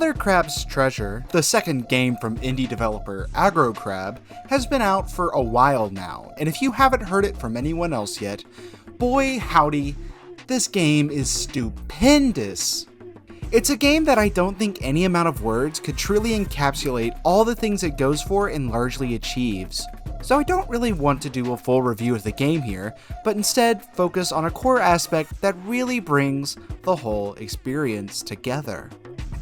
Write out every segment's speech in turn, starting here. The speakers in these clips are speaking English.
Mother Crab's Treasure, the second game from indie developer Aggro Crab, has been out for a while now, and if you haven't heard it from anyone else yet, boy howdy, this game is stupendous. It's a game that I don't think any amount of words could truly encapsulate all the things it goes for and largely achieves. So I don't really want to do a full review of the game here, but instead focus on a core aspect that really brings the whole experience together.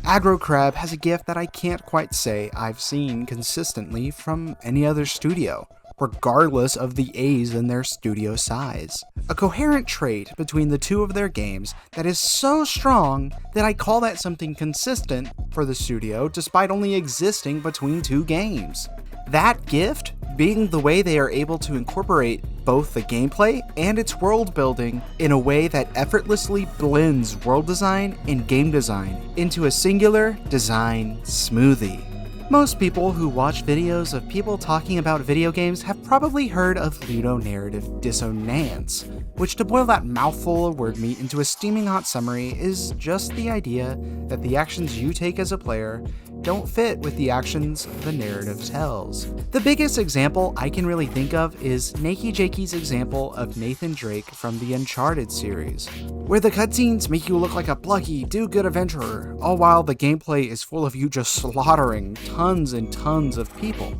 Aggro Crab has a gift that I can't quite say I've seen consistently from any other studio, regardless of the A's in their studio size. A coherent trait between the two of their games that is so strong that I call that something consistent for the studio despite only existing between two games. That gift being the way they are able to incorporate both the gameplay and its world building in a way that effortlessly blends world design and game design into a singular design smoothie. Most people who watch videos of people talking about video games have probably heard of Ludonarrative dissonance, which, to boil that mouthful of word meat into a steaming hot summary, is just the idea that the actions you take as a player don't fit with the actions the narrative tells. The biggest example I can really think of is Nakey Jakey's example of Nathan Drake from the Uncharted series, where the cutscenes make you look like a plucky, do-good adventurer, all while the gameplay is full of you just slaughtering tons and tons of people.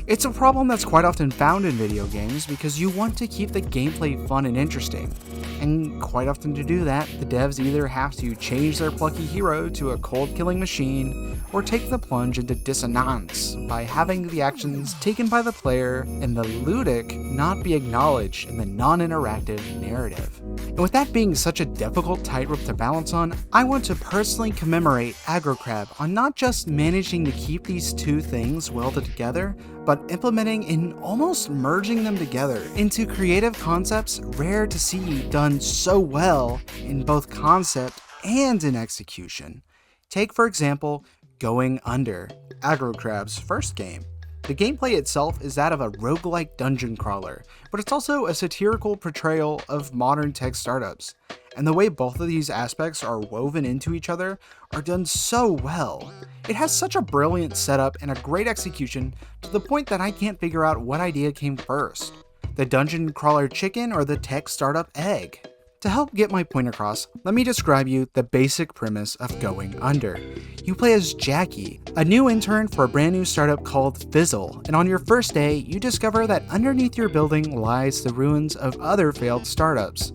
It's a problem that's quite often found in video games because you want to keep the gameplay fun and interesting. And quite often to do that, the devs either have to change their plucky hero to a cold-killing machine, or take the plunge into dissonance by having the actions taken by the player and the ludic not be acknowledged in the non-interactive narrative. And with that being such a difficult tightrope to balance on, I want to personally commemorate Aggro Crab on not just managing to keep these two things welded together, but implementing and almost merging them together into creative concepts rare to see done so well in both concept and in execution. Take, for example, Going Under, Aggro Crab's first game. The gameplay itself is that of a roguelike dungeon crawler, but it's also a satirical portrayal of modern tech startups. And the way both of these aspects are woven into each other are done so well. It has such a brilliant setup and a great execution to the point that I can't figure out what idea came first, the dungeon crawler chicken or the tech startup egg. To help get my point across, let me describe you the basic premise of Going Under. You play as Jackie, a new intern for a brand new startup called Fizzle, and on your first day, you discover that underneath your building lies the ruins of other failed startups.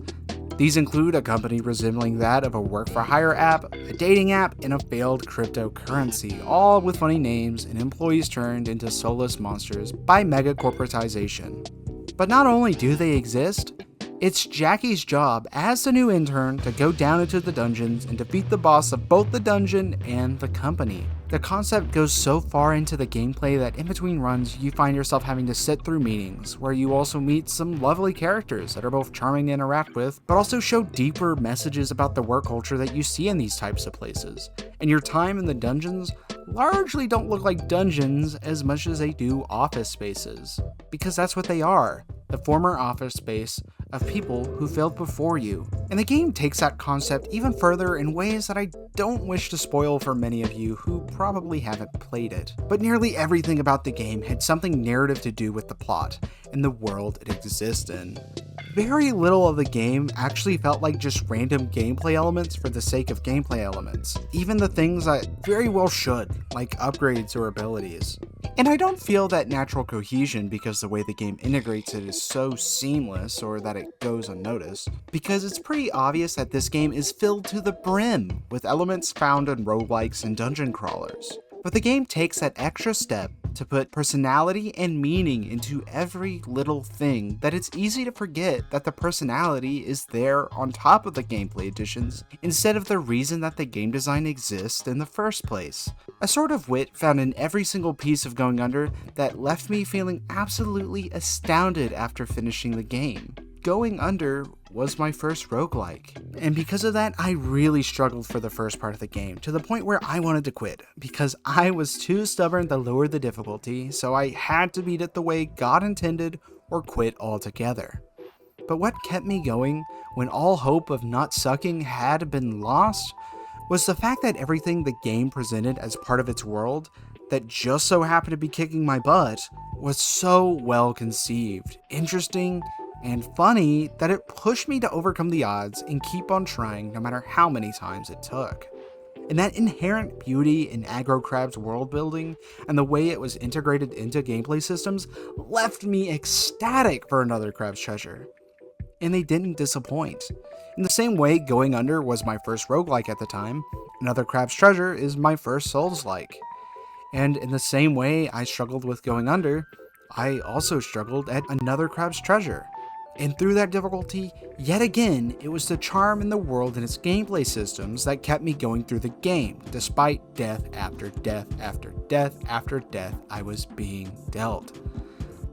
These include a company resembling that of a work-for-hire app, a dating app, and a failed cryptocurrency, all with funny names and employees turned into soulless monsters by mega-corporatization. But not only do they exist, it's Jackie's job as the new intern to go down into the dungeons and defeat the boss of both the dungeon and the company. The concept goes so far into the gameplay that in between runs you find yourself having to sit through meetings where you also meet some lovely characters that are both charming to interact with, but also show deeper messages about the work culture that you see in these types of places. And your time in the dungeons largely don't look like dungeons as much as they do office spaces, because that's what they are, the former office space of people who failed before you. And the game takes that concept even further in ways that I don't wish to spoil for many of you who probably haven't played it. But nearly everything about the game had something narrative to do with the plot and the world it exists in. Very little of the game actually felt like just random gameplay elements for the sake of gameplay elements, even the things that very well should, like upgrades or abilities. And I don't feel that natural cohesion because the way the game integrates it is so seamless or that it goes unnoticed, because it's pretty obvious that this game is filled to the brim with elements found in roguelikes and dungeon crawlers. But the game takes that extra step to put personality and meaning into every little thing that it's easy to forget that the personality is there on top of the gameplay additions instead of the reason that the game design exists in the first place. A sort of wit found in every single piece of Going Under that left me feeling absolutely astounded after finishing the game. Going Under was my first roguelike, and because of that, I really struggled for the first part of the game, to the point where I wanted to quit, because I was too stubborn to lower the difficulty, so I had to beat it the way God intended or quit altogether. But what kept me going when all hope of not sucking had been lost was the fact that everything the game presented as part of its world that just so happened to be kicking my butt was so well conceived, interesting, and funny that it pushed me to overcome the odds and keep on trying no matter how many times it took. And that inherent beauty in Aggro Crab's world building and the way it was integrated into gameplay systems left me ecstatic for Another Crab's Treasure. And they didn't disappoint. In the same way Going Under was my first roguelike at the time, Another Crab's Treasure is my first Souls-like. And in the same way I struggled with Going Under, I also struggled at Another Crab's Treasure. And through that difficulty, yet again, it was the charm in the world and its gameplay systems that kept me going through the game, despite death after death after death after death I was being dealt.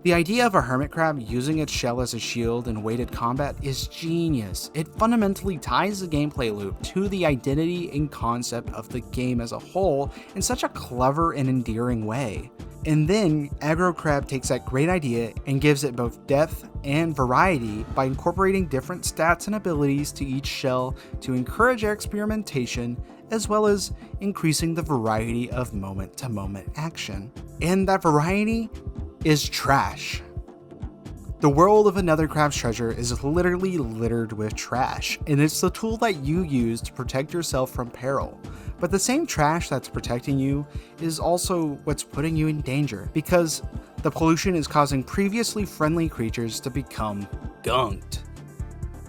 The idea of a hermit crab using its shell as a shield in weighted combat is genius. It fundamentally ties the gameplay loop to the identity and concept of the game as a whole in such a clever and endearing way. And then Aggro Crab takes that great idea and gives it both depth and variety by incorporating different stats and abilities to each shell to encourage experimentation, as well as increasing the variety of moment-to-moment action. And that variety is trash. The world of Another Crab's Treasure is literally littered with trash, and it's the tool that you use to protect yourself from peril. But the same trash that's protecting you is also what's putting you in danger, because the pollution is causing previously friendly creatures to become gunked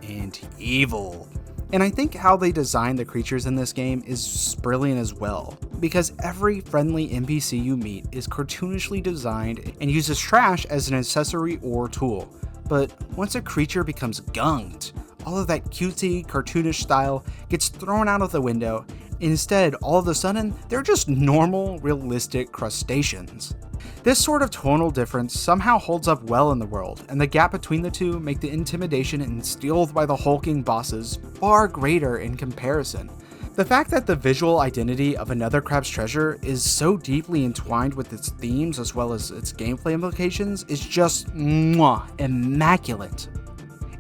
and evil. And I think how they designed the creatures in this game is brilliant as well, because every friendly NPC you meet is cartoonishly designed and uses trash as an accessory or tool. But once a creature becomes gunked, all of that cutesy, cartoonish style gets thrown out of the window. Instead, all of a sudden, they're just normal, realistic crustaceans. This sort of tonal difference somehow holds up well in the world, and the gap between the two make the intimidation instilled by the hulking bosses far greater in comparison. The fact that the visual identity of Another Crab's Treasure is so deeply entwined with its themes as well as its gameplay implications is just immaculate.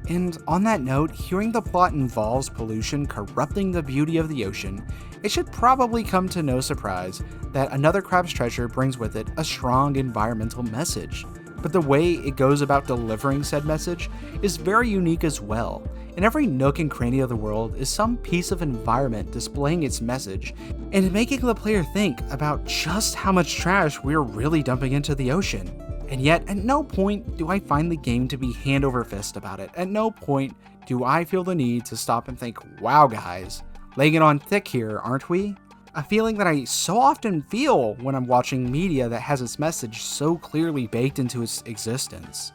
And on that note, hearing the plot involves pollution corrupting the beauty of the ocean, it should probably come to no surprise that Another Crab's Treasure brings with it a strong environmental message. But the way it goes about delivering said message is very unique as well. In every nook and cranny of the world is some piece of environment displaying its message and making the player think about just how much trash we're really dumping into the ocean. And yet, at no point do I find the game to be hand over fist about it. At no point do I feel the need to stop and think, wow guys, laying it on thick here, aren't we? A feeling that I so often feel when I'm watching media that has its message so clearly baked into its existence.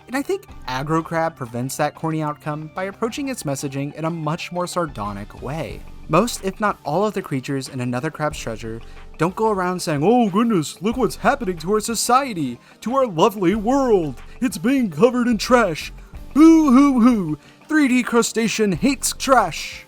And I think Aggro Crab prevents that corny outcome by approaching its messaging in a much more sardonic way. Most, if not all of the creatures in Another Crab's Treasure don't go around saying, "Oh goodness, look what's happening to our society, to our lovely world, it's being covered in trash. Boo hoo hoo, 3D crustacean hates trash."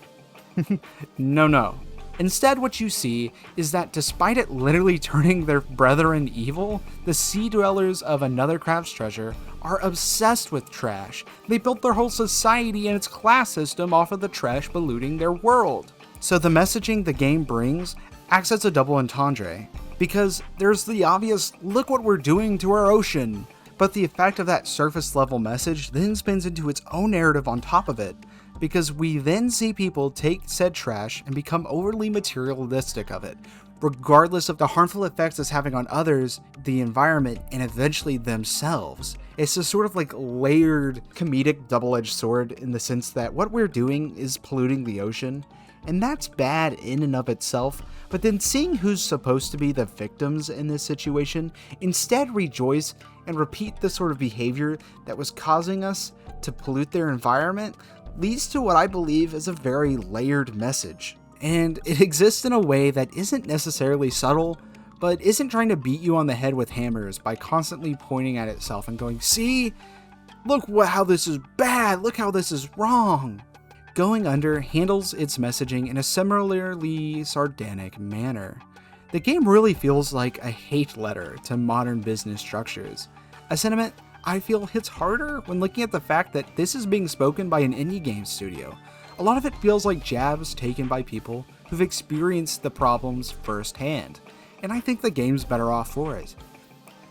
No. Instead, what you see is that despite it literally turning their brethren evil, the sea dwellers of Another Crab's Treasure are obsessed with trash. They built their whole society and its class system off of the trash polluting their world. So the messaging the game brings acts as a double entendre, because there's the obvious, look what we're doing to our ocean, but the effect of that surface level message then spins into its own narrative on top of it, because we then see people take said trash and become overly materialistic of it, regardless of the harmful effects it's having on others, the environment, and eventually themselves. It's this sort of like layered comedic double-edged sword in the sense that what we're doing is polluting the ocean, and that's bad in and of itself, but then seeing who's supposed to be the victims in this situation instead rejoice and repeat the sort of behavior that was causing us to pollute their environment leads to what I believe is a very layered message. And it exists in a way that isn't necessarily subtle, but isn't trying to beat you on the head with hammers by constantly pointing at itself and going, "See? Look how this is bad, look how this is wrong." Going Under handles its messaging in a similarly sardonic manner. The game really feels like a hate letter to modern business structures, a sentiment I feel hits harder when looking at the fact that this is being spoken by an indie game studio. A lot of it feels like jabs taken by people who've experienced the problems firsthand, and I think the game's better off for it.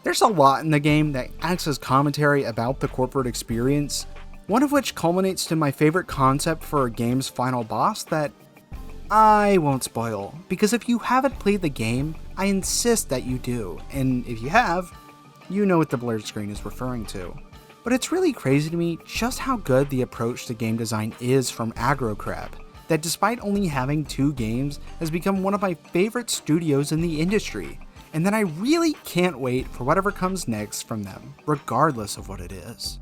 There's a lot in the game that acts as commentary about the corporate experience, one of which culminates to my favorite concept for a game's final boss that I won't spoil, because if you haven't played the game, I insist that you do, and if you have, you know what the blurred screen is referring to. But it's really crazy to me just how good the approach to game design is from Aggro Crab, that despite only having 2 games, has become one of my favorite studios in the industry, and that I really can't wait for whatever comes next from them, regardless of what it is.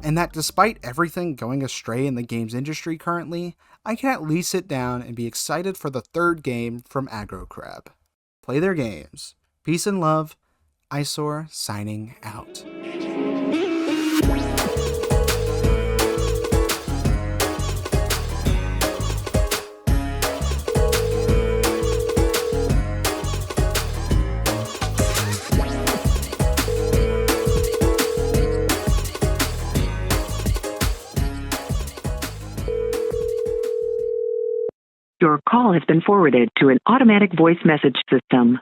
And that despite everything going astray in the games industry currently, I can at least sit down and be excited for the 3rd game from Aggro Crab. Play their games. Peace and love. Eyesore signing out. Your call has been forwarded to an automatic voice message system.